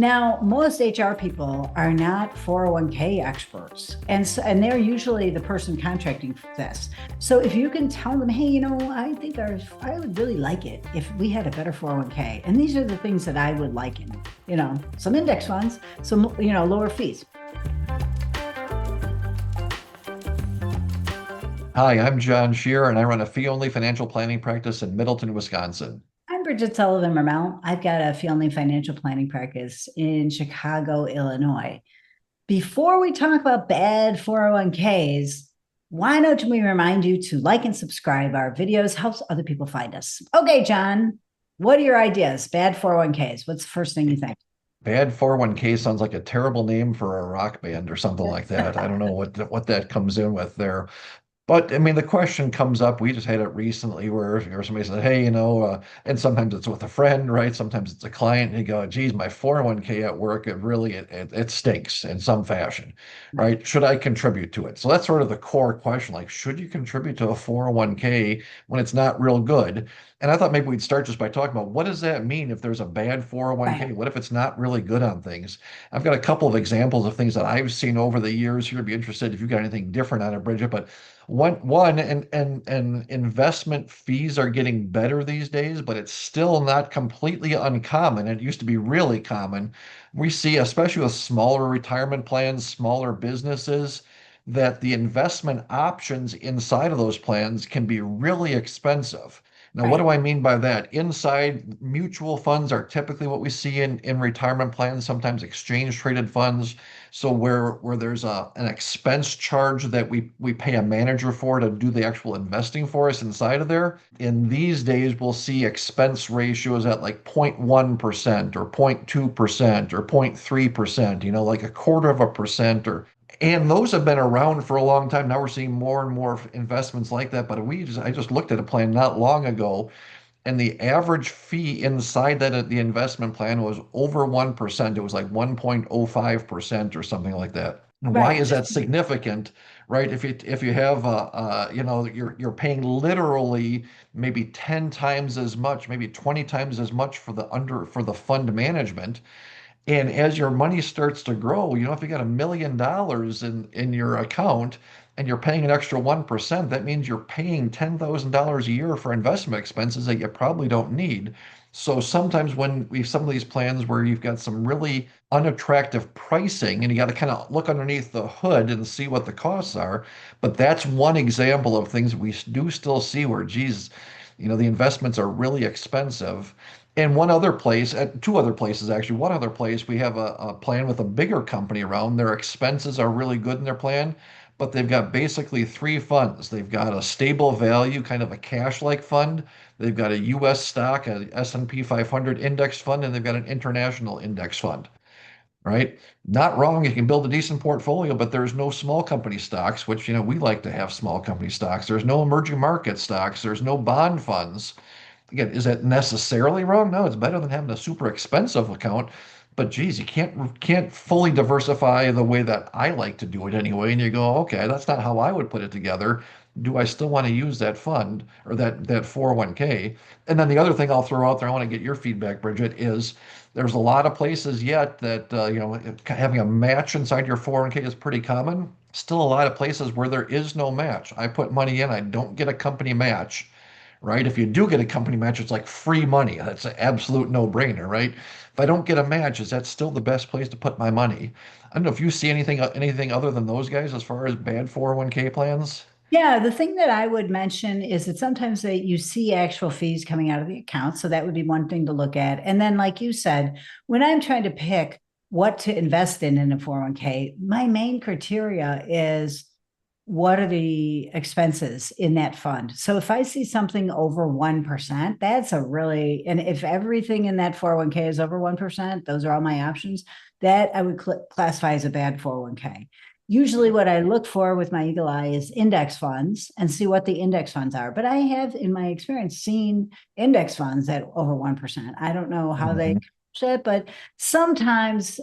Now, most HR people are not 401k experts, and they're usually the person contracting for this. So if you can tell them, hey, I would really like it if we had a better 401k, and these are the things that I would like in, some index funds, some, lower fees. Hi, I'm John Shear, and I run a fee-only financial planning practice in Middleton, Wisconsin. I'm Bridget Sullivan Mermel. I've got a fee-only financial planning practice in Chicago, Illinois. Before we talk about bad 401ks, why don't we remind you to like and subscribe our videos, helps other people find us. Okay, John, what are your ideas? Bad 401ks. What's the first thing you think? Bad 401k sounds like a terrible name for a rock band or something like that. I don't know what that comes in with there. But I mean, the question comes up. We just had it recently where somebody said, "Hey, and sometimes it's with a friend, right? Sometimes it's a client." And you go, "Geez, my 401k at work, it stinks in some fashion, Right. right? Should I contribute to it?" So that's sort of the core question. Like, should you contribute to a 401k when it's not real good? And I thought maybe we'd start just by talking about what does that mean if there's a bad Right. 401k? What if it's not really good on things? I've got a couple of examples of things that I've seen over the years. You'd be interested if you got anything different on it, Bridget, but and investment fees are getting better these days, but it's still not completely uncommon. It used to be really common. We see, especially with smaller retirement plans, smaller businesses, that the investment options inside of those plans can be really expensive. Now, what Right. do I mean by that? Inside mutual funds are typically what we see in retirement plans, sometimes exchange traded funds. So where there's an expense charge that we pay a manager for to do the actual investing for us inside of there. In these days, we'll see expense ratios at like 0.1% or 0.2% or 0.3%, like a quarter of a percent or and those have been around for a long time. Now we're seeing more and more investments like that. But I just looked at a plan not long ago, and the average fee inside the investment plan was over 1%. It was like 1.05% or something like that. And why Right. is that significant, right? If you have you're paying literally maybe 10 times as much, maybe 20 times as much for the fund management. And as your money starts to grow, if you got $1 million in your account and you're paying an extra 1%, that means you're paying $10,000 a year for investment expenses that you probably don't need. So sometimes when we have some of these plans where you've got some really unattractive pricing and you got to kind of look underneath the hood and see what the costs are. But that's one example of things we do still see where, geez, the investments are really expensive. And one other place, two other places actually, one other place, we have a plan with a bigger company around. Their expenses are really good in their plan, but they've got basically three funds. They've got a stable value, kind of a cash-like fund. They've got a U.S. stock, a S&P 500 index fund, and they've got an international index fund, right? Not wrong. You can build a decent portfolio, but there's no small company stocks, which, we like to have small company stocks. There's no emerging market stocks. There's no bond funds. Again, is that necessarily wrong? No, it's better than having a super expensive account. But geez, you can't fully diversify the way that I like to do it anyway. And you go, okay, that's not how I would put it together. Do I still want to use that fund or that 401k? And then the other thing I'll throw out there, I want to get your feedback, Bridget, is there's a lot of places yet that having a match inside your 401k is pretty common. Still a lot of places where there is no match. I put money in, I don't get a company match, right? If you do get a company match, it's like free money. That's an absolute no-brainer, right? If I don't get a match, is that still the best place to put my money? I don't know if you see anything other than those guys as far as bad 401k plans. Yeah, the thing that I would mention is that sometimes you see actual fees coming out of the account. So that would be one thing to look at. And then, like you said, when I'm trying to pick what to invest in a 401k, my main criteria is what are the expenses in that fund. So if I see something over 1%, and if everything in that 401k is over 1%, those are all my options, that I would classify as a bad 401k. Usually what I look for with my eagle eye is index funds and see what the index funds are. But I have, in my experience, seen index funds at over 1%. I don't know how they Mhm. it, but sometimes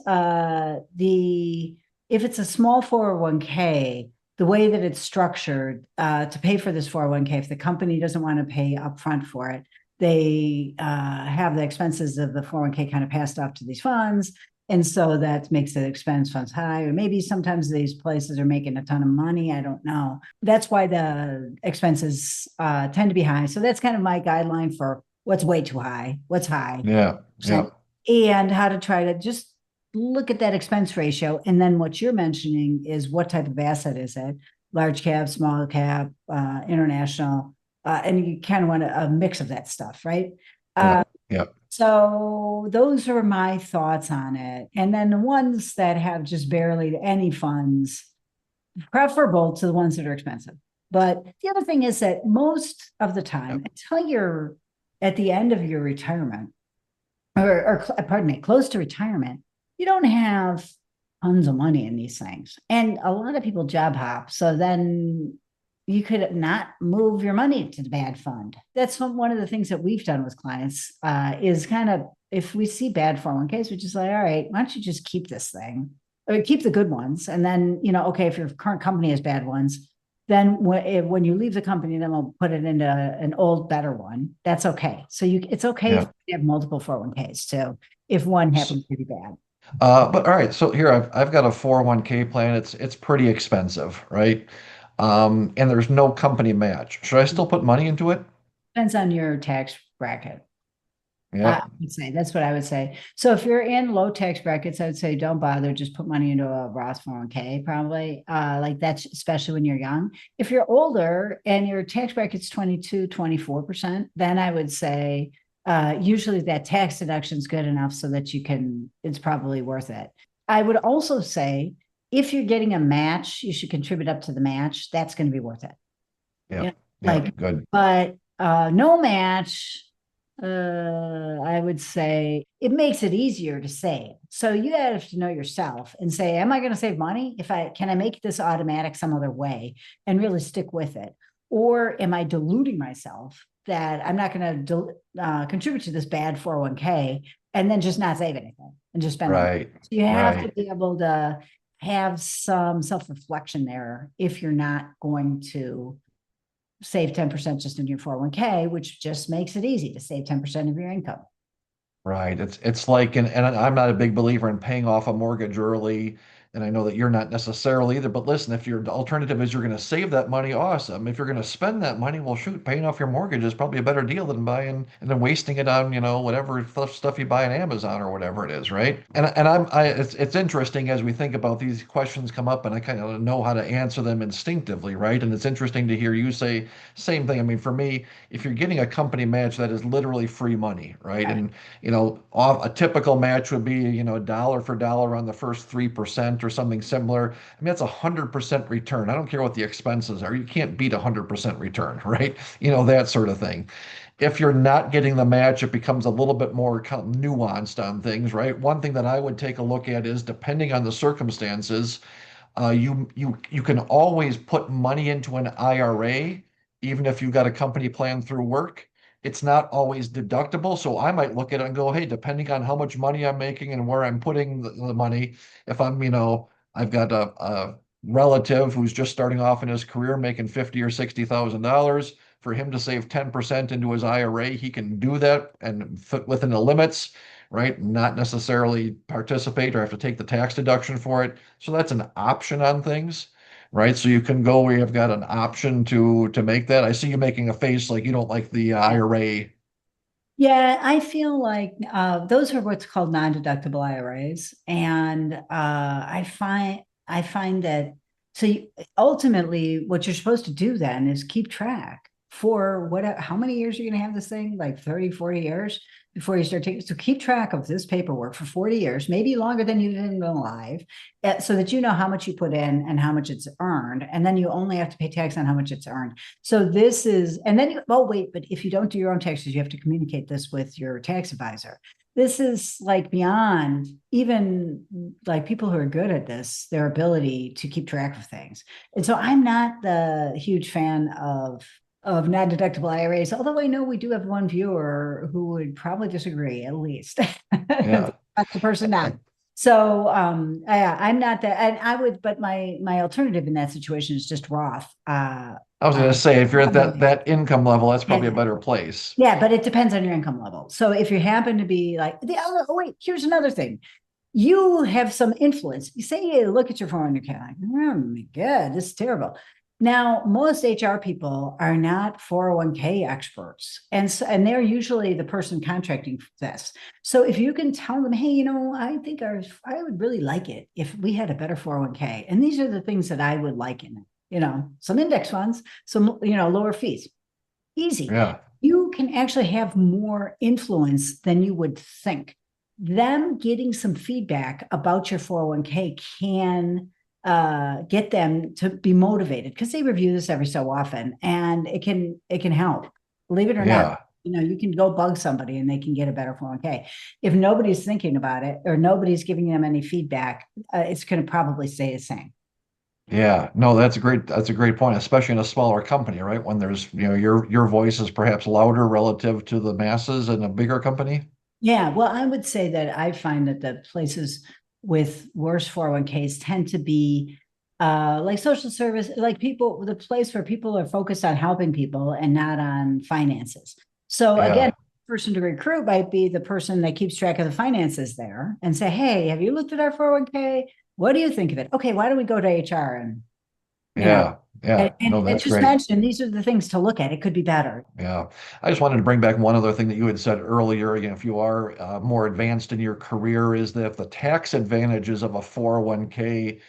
the if it's a small 401k, the way that it's structured to pay for this 401k, if the company doesn't want to pay upfront for it, they have the expenses of the 401k kind of passed off to these funds. And so that makes the expense funds high, or maybe sometimes these places are making a ton of money. I don't know. That's why the expenses tend to be high. So that's kind of my guideline for what's way too high, what's high, Yeah. Yeah. and how to try to just look at that expense ratio. And then what you're mentioning is what type of asset is it? Large cap, small cap, international, and you kind of want a mix of that stuff, right? Yeah. Uh, Yeah. so those are my thoughts on it. And then the ones that have just barely any funds, preferable to the ones that are expensive. But the other thing is that most of the Yeah. time, until you're at the end of your retirement, or pardon me, close to retirement, you don't have tons of money in these things. And a lot of people job hop. So then you could not move your money to the bad fund. That's one of the things that we've done with clients is kind of, if we see bad 401ks, we're just like, all right, why don't you just keep this thing or keep the good ones? And then, okay, if your current company has bad ones, then when you leave the company, then we'll put it into an old, better one. That's okay. So it's okay if Yeah. you have multiple 401ks too, if one So, happens to be bad. but all right, so here I've got a 401k plan. It's pretty expensive, right? And there's no company match. Should I still put money into it? Depends on your tax bracket. I Yeah. would say that's what I would say. So if you're in low tax brackets, I would say don't bother. Just put money into a Roth 401k, probably. Like that's especially when you're young. If you're older and your tax bracket's 22, 24%, then I would say usually that tax deduction is good enough so that it's probably worth it. I would also say if you're getting a match, you should contribute up to the match. That's going to be worth it. Yeah. Yeah. Yeah. Like, Good. but no match, I would say it makes it easier to save. So you have to know yourself and say, am I going to save money? Can I make this automatic some other way and really stick with it? Or am I deluding myself that I'm not going to contribute to this bad 401k and then just not save anything and just spend the money? Right. So you have to Right. be able to have some self-reflection there if you're not going to save 10% just in your 401k, which just makes it easy to save 10% of your income. Right. It's like, and I'm not a big believer in paying off a mortgage early. And I know that you're not necessarily either, but listen, if your alternative is you're going to save that money, awesome. If you're going to spend that money, well, shoot, paying off your mortgage is probably a better deal than buying and then wasting it on, whatever stuff you buy on Amazon or whatever it is, right? It's interesting as we think about these questions come up and I kind of know how to answer them instinctively, right? And it's interesting to hear you say same thing. I mean, for me, if you're getting a company match, that is literally free money, right? And a typical match would be, dollar for dollar on the first 3% or something similar. I mean, that's 100% return. I don't care what the expenses are. You can't beat 100% return, right? That sort of thing. If you're not getting the match, it becomes a little bit more kind of nuanced on things, right? One thing that I would take a look at is depending on the circumstances, you can always put money into an IRA, even if you've got a company plan through work. It's not always deductible. So I might look at it and go, hey, depending on how much money I'm making and where I'm putting the money, if I've got a relative who's just starting off in his career making 50 or $60,000, for him to save 10% into his IRA, he can do that and fit within the limits, right? Not necessarily participate or have to take the tax deduction for it. So that's an option on things, right? So you can go where you've got an option to make that. I see you making a face like you don't like the IRA. Yeah, I feel like those are what's called non-deductible IRAs, and I find that ultimately what you're supposed to do then is keep track for whatever how many years you're going to have this thing, like 30, 40 years before you start taking. So keep track of this paperwork for 40 years, maybe longer than you've been alive, so that you know how much you put in and how much it's earned, and then you only have to pay tax on how much it's earned. So this is, and then oh wait, but if you don't do your own taxes, you have to communicate this with your tax advisor. This is like beyond even like people who are good at this, their ability to keep track of things. And so I'm not the huge fan of non-deductible IRAs, although I know we do have one viewer who would probably disagree at least. Yeah. That's the person not. So I'm not that, and I would, but my alternative in that situation is just Roth. I was going to say, if you're at Um, that income level, that's probably a yeah, better place. yeah, but it depends on your income level. So if you happen to be like the other, oh wait, here's another thing. you have some influence. You say, hey, look at your 401k. Like, oh my God, this is terrible. Now, most HR people are not 401k experts, and they're usually the person contracting this. So if you can tell them, hey, I think I would really like it if we had a better 401k, and these are the things that I would like in it. Some index funds, some lower fees. Easy. Yeah. You can actually have more influence than you would think. Them getting some feedback about your 401k can get them to be motivated because they review this every so often, and it can help. Believe it or not, Yeah. you can go bug somebody and they can get a better 401k. If nobody's thinking about it or nobody's giving them any feedback, it's going to probably stay the same. Yeah, no, that's a great point, especially in a smaller company, right? When there's, your voice is perhaps louder relative to the masses in a bigger company. Yeah, well, I would say that I find that the places with worse 401ks tend to be like social service, like the place where people are focused on helping people and not on finances. So again, Yeah, person to recruit might be the person that keeps track of the finances there and say, hey, have you looked at our 401k? What do you think of it? Okay, why don't we go to HR and you know yeah, yeah. No, and that's just great. mention these are the things to look at. It could be better. Yeah. I just wanted to bring back one other thing that you had said earlier. Again, if you are more advanced in your career, is that if the tax advantages of a 401k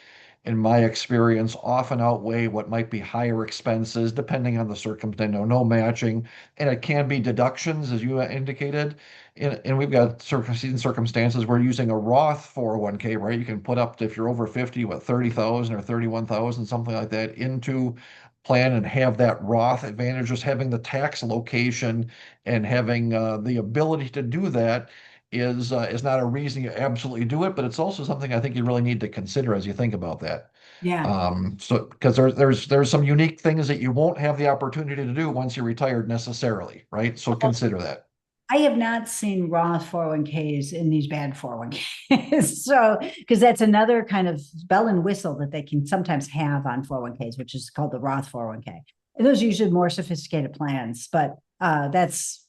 in my experience, often outweigh what might be higher expenses, depending on the circumstance. No matching, and it can be deductions, as you indicated. And we've got circumstances where using a Roth 401k, right? You can put up to, if you're over 50, what, 30,000 or 31,000, something like that, into plan and have that Roth advantage, just having the tax location and having the ability to do that is not a reason you absolutely do it, but it's also something I think you really need to consider as you think about that. Yeah. So because there's some unique things that you won't have the opportunity to do once you're retired necessarily, right? So consider that. I have not seen Roth 401ks in these bad 401ks. So, because that's another kind of bell and whistle that they can sometimes have on 401ks, which is called the Roth 401k. And those are usually more sophisticated plans, but that's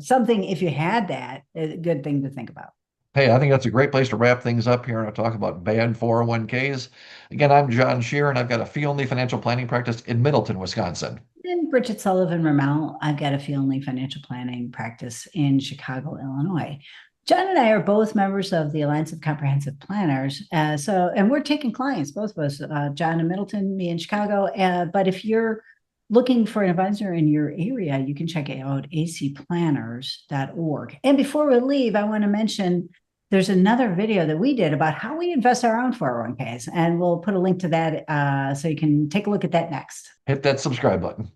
something, if you had that, a good thing to think about. Hey, I think that's a great place to wrap things up here and I'll talk about bad 401ks. Again, I'm John Shear and I've got a fee-only financial planning practice in Middleton, Wisconsin. And Bridget Sullivan Ramel, I've got a fee-only financial planning practice in Chicago, Illinois. John and I are both members of the Alliance of Comprehensive Planners. And we're taking clients, both of us, John in Middleton, me in Chicago. But if you're looking for an advisor in your area, you can check out acplanners.org. And before we leave, I want to mention there's another video that we did about how we invest our own 401ks, and we'll put a link to that so you can take a look at that next. Hit that subscribe button.